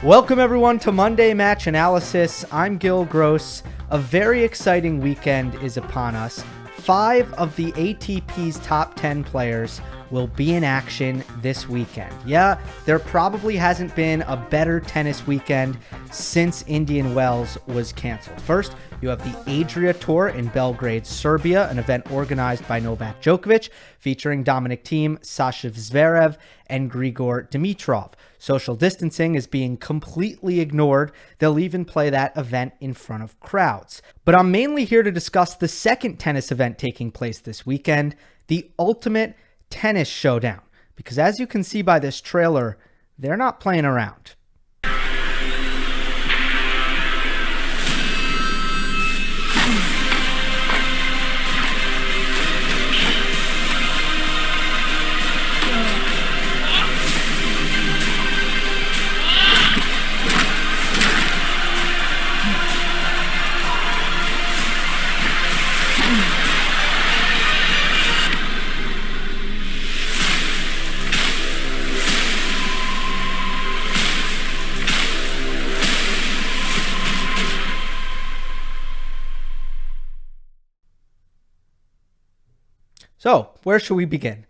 Welcome everyone to Monday Match Analysis. I'm Gill Gross. A very exciting weekend is upon us. 5 of the ATP's top 10 players will be in action this weekend. Yeah, there probably hasn't been a better tennis weekend since Indian Wells was canceled. First, you have the Adria Tour in Belgrade, Serbia, an event organized by Novak Djokovic, featuring Dominic Thiem, Sasha Zverev, and Grigor Dimitrov. Social distancing is being completely ignored. They'll even play that event in front of crowds. But I'm mainly here to discuss the second tennis event taking place this weekend, the Ultimate Tennis Showdown. Because as you can see by this trailer, they're not playing around. So, where should we begin?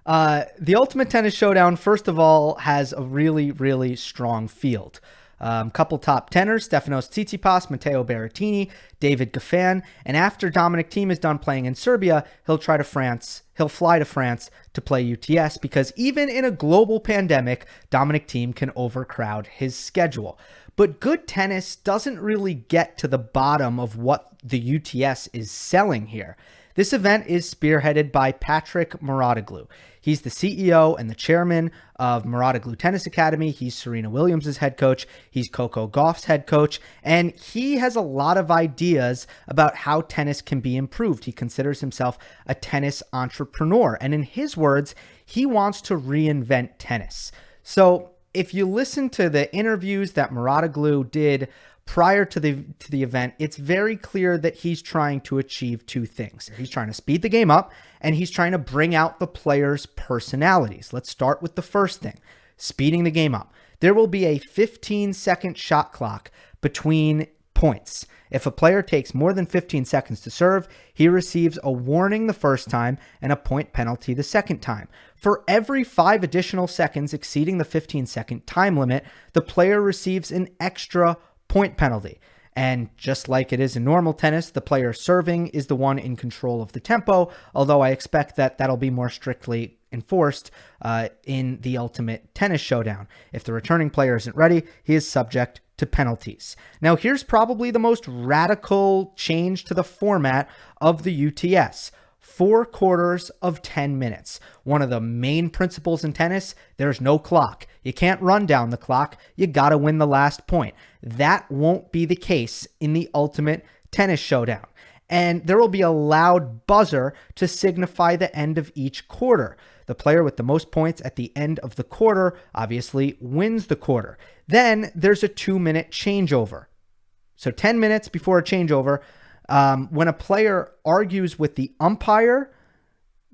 The Ultimate Tennis Showdown, first of all, has a really, really strong field. Couple top tenors, Stefanos Tsitsipas, Mateo Berrettini, David Goffin, and after Dominic Thiem is done playing in Serbia, he'll fly to France to play UTS, because even in a global pandemic, Dominic Thiem can overcrowd his schedule. But good tennis doesn't really get to the bottom of what the UTS is selling here. This event is spearheaded by Patrick Mouratoglou. He's the CEO and the chairman of Mouratoglou Tennis Academy. He's Serena Williams' head coach. He's Coco Gauff's head coach. And he has a lot of ideas about how tennis can be improved. He considers himself a tennis entrepreneur. And in his words, he wants to reinvent tennis. So if you listen to the interviews that Mouratoglou did prior to the event, it's very clear that he's trying to achieve two things. He's trying to speed the game up, and he's trying to bring out the players' personalities. Let's start with the first thing, speeding the game up. There will be a 15-second shot clock between points. If a player takes more than 15 seconds to serve, he receives a warning the first time and a point penalty the second time. For every 5 additional seconds exceeding the 15-second time limit, the player receives an extra point penalty. And just like it is in normal tennis, the player serving is the one in control of the tempo, although I expect that that'll be more strictly enforced in the Ultimate Tennis Showdown. If the returning player isn't ready, he is subject to penalties. Now, here's probably the most radical change to the format of the UTS. 4 quarters of 10 minutes. One of the main principles in tennis, there's no clock. You can't run down the clock. You got to win the last point. That won't be the case in the Ultimate Tennis Showdown. And there will be a loud buzzer to signify the end of each quarter. The player with the most points at the end of the quarter obviously wins the quarter. Then there's a 2-minute changeover. So 10 minutes before a changeover, when a player argues with the umpire,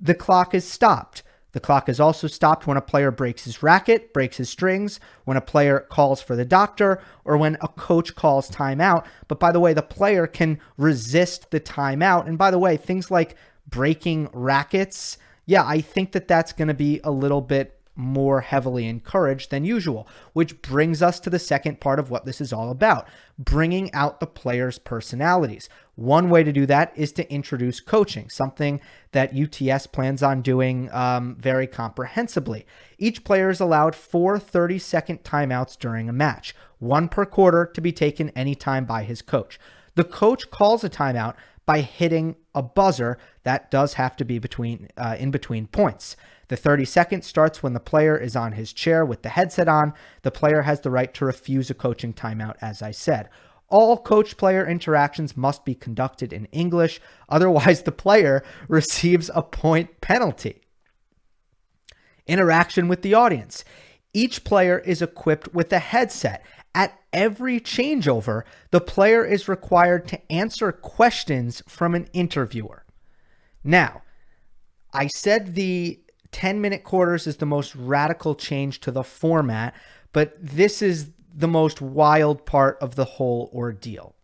the clock is stopped. The clock is also stopped when a player breaks his racket, breaks his strings, when a player calls for the doctor, or when a coach calls timeout. But by the way, the player can resist the timeout. And by the way, things like breaking rackets, yeah, I think that that's going to be a little bit more heavily encouraged than usual, which brings us to the second part of what this is all about, bringing out the players' personalities. One way to do that is to introduce coaching, something that UTS plans on doing very comprehensively. Each player is allowed 4 30-second timeouts during a match, 1 per quarter, to be taken anytime by his coach. The coach calls a timeout by hitting a buzzer that does have to be in between points. The 30 seconds starts when the player is on his chair with the headset on. The player has the right to refuse a coaching timeout, as I said. All coach-player interactions must be conducted in English, otherwise the player receives a point penalty. Interaction with the audience. Each player is equipped with a headset. At every changeover, the player is required to answer questions from an interviewer. Now, I said the 10-minute quarters is the most radical change to the format, but this is the most wild part of the whole ordeal.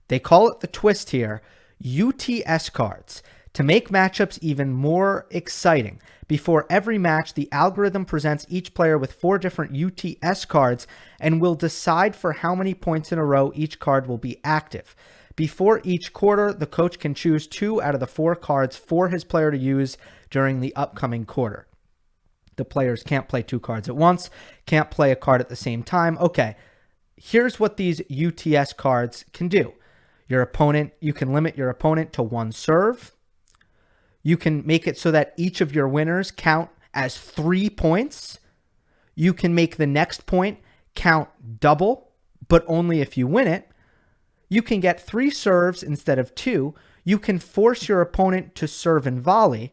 They call it the twist here, UTS cards. To make matchups even more exciting, before every match, the algorithm presents each player with 4 different UTS cards and will decide for how many points in a row each card will be active. Before each quarter, the coach can choose 2 out of the 4 cards for his player to use during the upcoming quarter. The players can't play 2 cards at once, can't play a card at the same time. Okay, here's what these UTS cards can do. You can limit your opponent to 1 serve. You can make it so that each of your winners count as 3 points. You can make the next point count double, but only if you win it. You can get 3 serves instead of 2. You can force your opponent to serve and volley.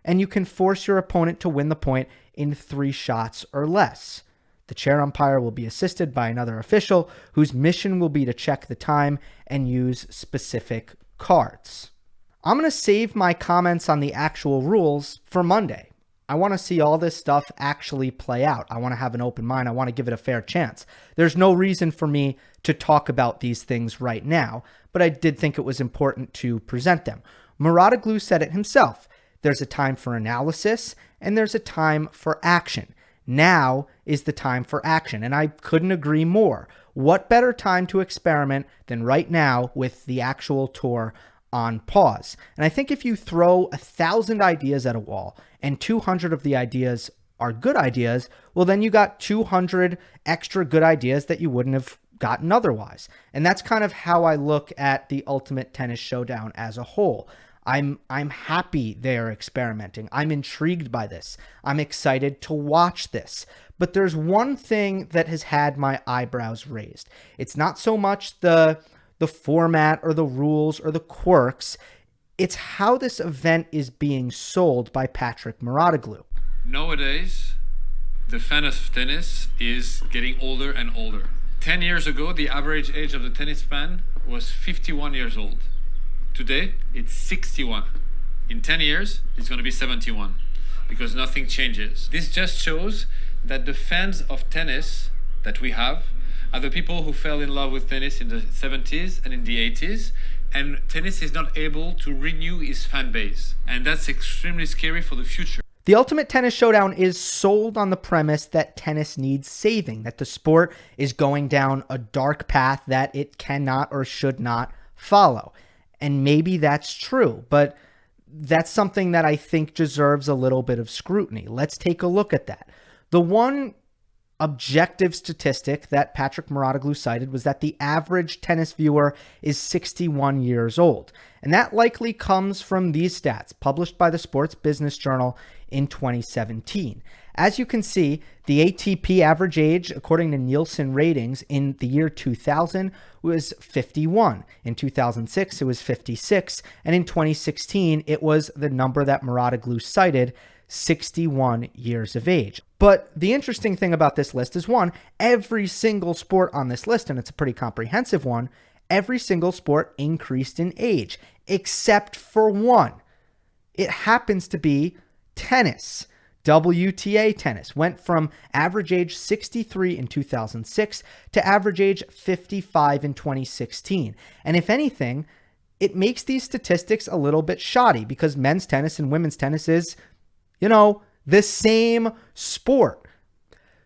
And you can force your opponent to win the point in 3 shots or less. The chair umpire will be assisted by another official whose mission will be to check the time and use specific cards. I'm going to save my comments on the actual rules for Monday. I want to see all this stuff actually play out. I want to have an open mind. I want to give it a fair chance. There's no reason for me to talk about these things right now, but I did think it was important to present them. Mouratoglou said it himself. There's a time for analysis and there's a time for action. Now is the time for action, and I couldn't agree more. What better time to experiment than right now with the actual tour on pause? And I think if you throw 1,000 ideas at a wall and 200 of the ideas are good ideas, well, then you got 200 extra good ideas that you wouldn't have gotten otherwise. And that's kind of how I look at the Ultimate Tennis Showdown as a whole. I'm happy they're experimenting. I'm intrigued by this. I'm excited to watch this. But there's one thing that has had my eyebrows raised. It's not so much the format or the rules or the quirks. It's how this event is being sold by Patrick Mouratoglou. Nowadays, the fan of tennis is getting older and older. 10 years ago, the average age of the tennis fan was 51 years old. Today, it's 61. In 10 years, it's going to be 71 because nothing changes. This just shows that the fans of tennis that we have are the people who fell in love with tennis in the 70s and in the 80s, and tennis is not able to renew its fan base. And that's extremely scary for the future. The Ultimate Tennis Showdown is sold on the premise that tennis needs saving, that the sport is going down a dark path that it cannot or should not follow. And maybe that's true, but that's something that I think deserves a little bit of scrutiny. Let's take a look at that. The one objective statistic that Patrick Mouratoglou cited was that the average tennis viewer is 61 years old. And that likely comes from these stats published by the Sports Business Journal in 2017. As you can see, the ATP average age, according to Nielsen ratings, in the year 2000 was 51. In 2006, it was 56. And in 2016, it was the number that Mouratoglou cited, 61 years of age. But the interesting thing about this list is, one, every single sport on this list, and it's a pretty comprehensive one, every single sport increased in age, except for one. It happens to be tennis. WTA tennis went from average age 63 in 2006 to average age 55 in 2016. And if anything, it makes these statistics a little bit shoddy because men's tennis and women's tennis is, the same sport.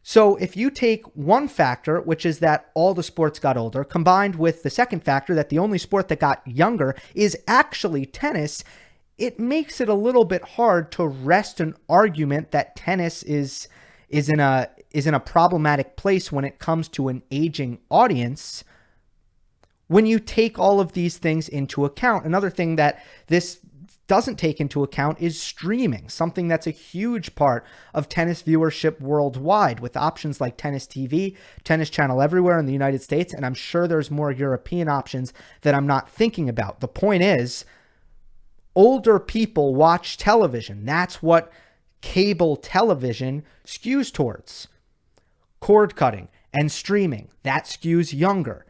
So if you take one factor, which is that all the sports got older, combined with the second factor that the only sport that got younger is actually tennis, it makes it a little bit hard to rest an argument that tennis is in a problematic place when it comes to an aging audience when you take all of these things into account. Another thing that this doesn't take into account is streaming, something that's a huge part of tennis viewership worldwide, with options like Tennis TV, Tennis Channel Everywhere in the United States, and I'm sure there's more European options that I'm not thinking about. The point is, older people watch television. That's what cable television skews towards. Cord cutting and streaming, that skews younger.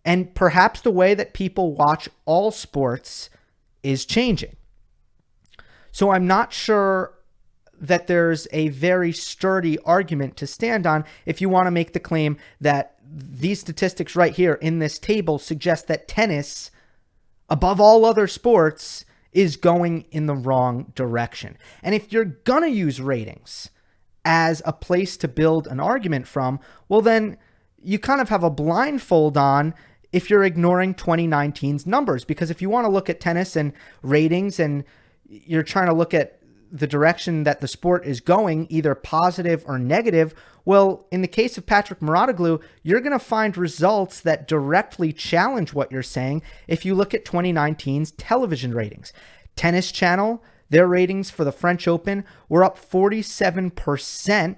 And perhaps the way that people watch all sports is changing. So I'm not sure that there's a very sturdy argument to stand on if you want to make the claim that these statistics right here in this table suggest that tennis, above all other sports, is going in the wrong direction. And if you're going to use ratings as a place to build an argument from, well, then you kind of have a blindfold on if you're ignoring 2019's numbers. Because if you want to look at tennis and ratings and you're trying to look at the direction that the sport is going, either positive or negative, well, in the case of Patrick Mouratoglou, you're going to find results that directly challenge what you're saying if you look at 2019's television ratings. Tennis Channel, their ratings for the French Open were up 47%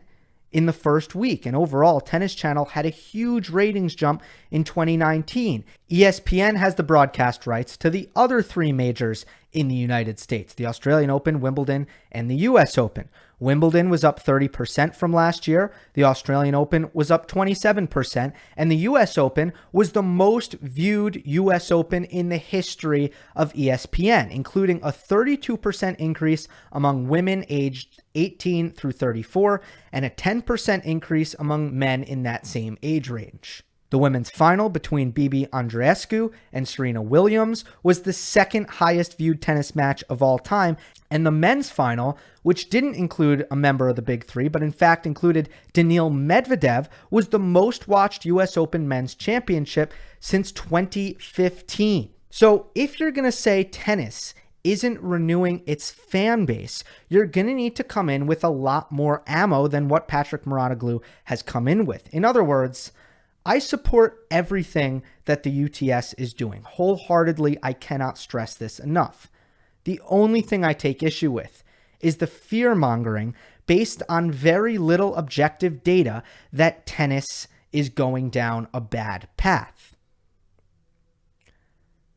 in the first week. And overall, Tennis Channel had a huge ratings jump in 2019. ESPN has the broadcast rights to the other three majors in the United States, the Australian Open, Wimbledon, and the US Open. Wimbledon was up 30% from last year. The Australian Open was up 27%. And the US Open was the most viewed US Open in the history of ESPN, including a 32% increase among women aged 18 through 34 and a 10% increase among men in that same age range. The women's final between Bibi Andreescu and Serena Williams was the second highest viewed tennis match of all time. And the men's final, which didn't include a member of the Big Three, but in fact included Daniil Medvedev, was the most watched US Open Men's Championship since 2015. So if you're going to say tennis isn't renewing its fan base, you're going to need to come in with a lot more ammo than what Patrick Mouratoglou has come in with. In other words, I support everything that the UTS is doing. Wholeheartedly, I cannot stress this enough. The only thing I take issue with is the fear-mongering based on very little objective data that tennis is going down a bad path.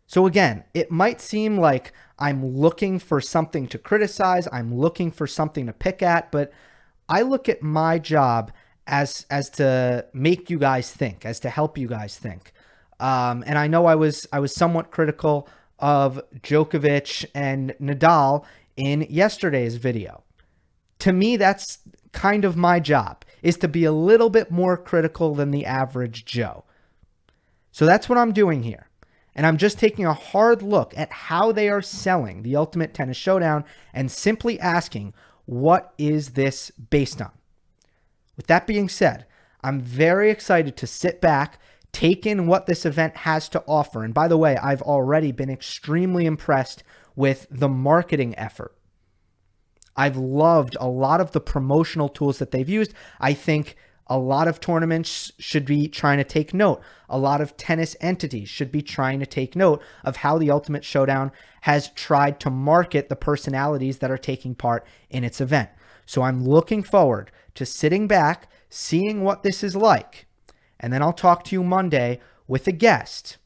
So again, it might seem like I'm looking for something to criticize, I'm looking for something to pick at, but I look at my job as to make you guys think, as to help you guys think. And I know I was somewhat critical of Djokovic and Nadal in yesterday's video. To me, that's kind of my job, is to be a little bit more critical than the average Joe. So that's what I'm doing here. And I'm just taking a hard look at how they are selling the Ultimate Tennis Showdown and simply asking, what is this based on? With that being said, I'm very excited to sit back, take in what this event has to offer. And by the way, I've already been extremely impressed with the marketing effort. I've loved a lot of the promotional tools that they've used. I think a lot of tournaments should be trying to take note. A lot of tennis entities should be trying to take note of how the Ultimate Showdown has tried to market the personalities that are taking part in its event. So I'm looking forward to sitting back, seeing what this is like. And then I'll talk to you Monday with a guest.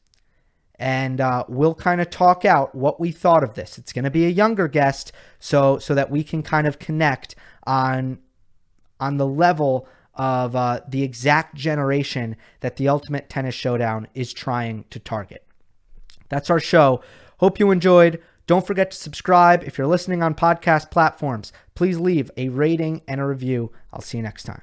And we'll kind of talk out what we thought of this. It's going to be a younger guest so that we can kind of connect on the level of the exact generation that the Ultimate Tennis Showdown is trying to target. That's our show. Hope you enjoyed. Don't forget to subscribe. If you're listening on podcast platforms, please leave a rating and a review. I'll see you next time.